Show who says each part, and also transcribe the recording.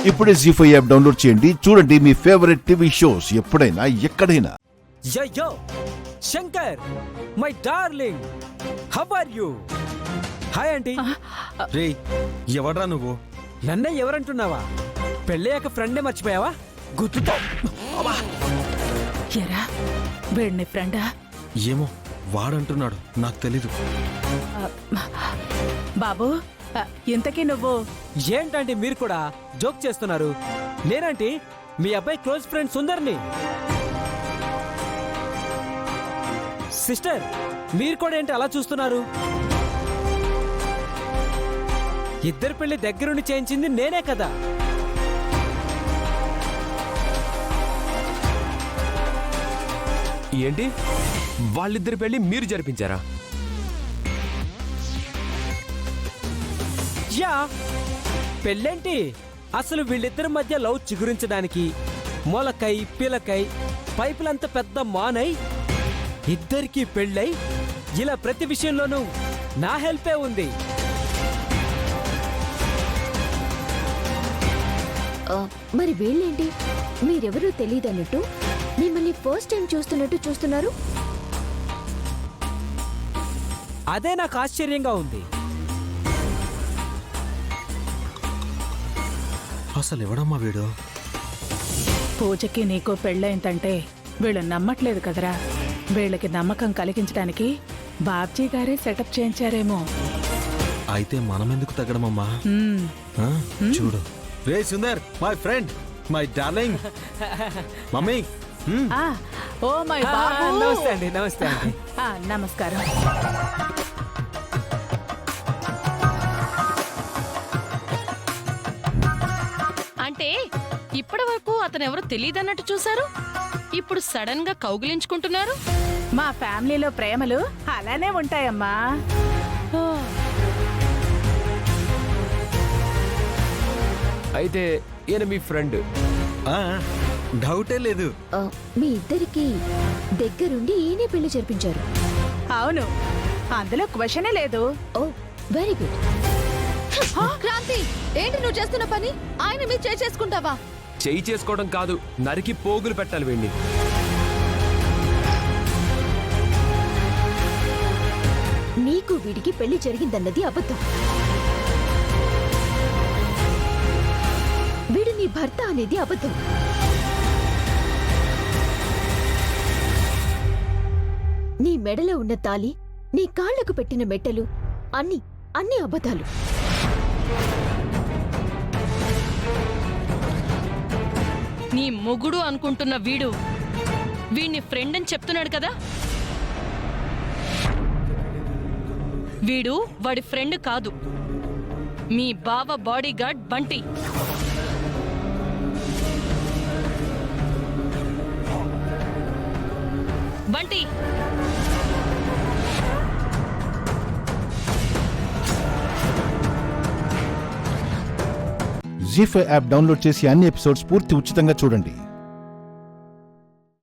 Speaker 1: ఇప్పుడే జీ5 app download చేయండి. చూడండి మీ ఫేవరెట్ టీవీ షోస్ ఎప్పుడైనా ఎక్కడైనా.
Speaker 2: Yo Shankar my darling, how are you? Hi aunty.
Speaker 3: రే ఎవడ్రా నువ్వు?
Speaker 2: నన్నే ఎవరంటున్నావా? పెళ్ళయ్యాక ఫ్రెండే మర్చిపోయావా? గుర్తుతో
Speaker 4: ఎరా వీడిని ఫ్రెండా?
Speaker 3: ఏమో వాడంటున్నాడు, నాకు తెలీదు.
Speaker 4: బాబు ఇంతకీ నువ్వు
Speaker 2: ఏంటంటే మీరు కూడా జోక్ చేస్తున్నారు? నేనంటే మీ అబ్బాయి క్లోజ్ ఫ్రెండ్ సుందర్ని. సిస్టర్, మీరు కూడా ఏంటి అలా చూస్తున్నారు? ఇద్దరు పెళ్లి దగ్గరుండి చేయించింది నేనే కదా.
Speaker 5: ఏంటి వాళ్ళిద్దరి పెళ్లి మీరు జరిపించారా?
Speaker 2: యా, పెళ్ళేంటి? అసలు వీళ్ళిద్దరి మధ్య లవ్ చిగురించడానికి మొలకై పిలకై పైపులంత పెద్ద మానై ఇద్దరికీ పెళ్ళై ఇలా ప్రతి విషయంలోనూ నా హెల్పే ఉంది.
Speaker 6: మరి వీళ్ళేంటి మీరెవరూ తెలియదన్నట్టు మిమ్మల్ని ఫస్ట్ టైం చూస్తున్నట్టు చూస్తున్నారు?
Speaker 2: అదే నాకు ఆశ్చర్యంగా ఉంది.
Speaker 3: అసలు ఎవడమ్మా వీడు?
Speaker 4: పూజకి నీకు పెళ్ళైందంటే వీళ్ళు నమ్మట్లేదు కదరా. వీళ్ళకి నమ్మకం కలిగించడానికి బాబ్జీ గారే సెటప్ చేయించారేమో.
Speaker 3: అయితే మనమెందుకు తగ్గడమమ్మా? ఆ, చూడు. రే Sundar, my friend, my darling, mummy.
Speaker 4: Oh my బాబు.
Speaker 2: నమస్తే అండి. నమస్తే అండి.
Speaker 4: నమస్కారం.
Speaker 7: అంటే ఇప్పటి వరకు అతను ఎవరో తెలియదన్నట్టు చూశారు, ఇప్పుడు సడన్ గా కౌగిలించుకుంటున్నారు.
Speaker 4: మా ఫ్యామిలీలో ప్రేమలు అలానే ఉంటాయమ్మా.
Speaker 5: అయితే ఈయన మీ ఫ్రెండ్?
Speaker 3: డౌటే లేదు.
Speaker 6: మీ ఇద్దరికి దగ్గరుండి ఈయనే పెళ్లి జరిపించారు.
Speaker 4: అవును, అందులో క్వశ్చనే లేదు.
Speaker 6: ఓ వెరీ గుడ్.
Speaker 8: క్రాంతి, ఏంటి నువ్వు చేస్తున్న పని? ఆయన మీరు చేసుకుంటావా?
Speaker 5: చెయ్యి చేసుకోవడం కాదు, నరికి పోగులు పెట్టాలి వీణ్ణి.
Speaker 6: నీకు వీడికి పెళ్లి జరిగిందన్నది అబద్ధం. వీడు నీ భర్త అనేది అబద్ధం. నీ మెడలో ఉన్న తాలి, నీ కాళ్లకు పెట్టిన మెట్టలు అన్ని అన్ని అబద్ధాలు.
Speaker 7: నీ మొగుడు అనుకుంటున్న వీడు వీడిని ఫ్రెండ్ అని చెప్తున్నాడు కదా. వీడు వాడి ఫ్రెండ్ కాదు, మీ బావ bodyguard Bunty. Bunty,
Speaker 1: Zee5 app download చేసి అన్ని ఎపిసోడ్స్ పూర్తి ఉచితంగా చూడండి.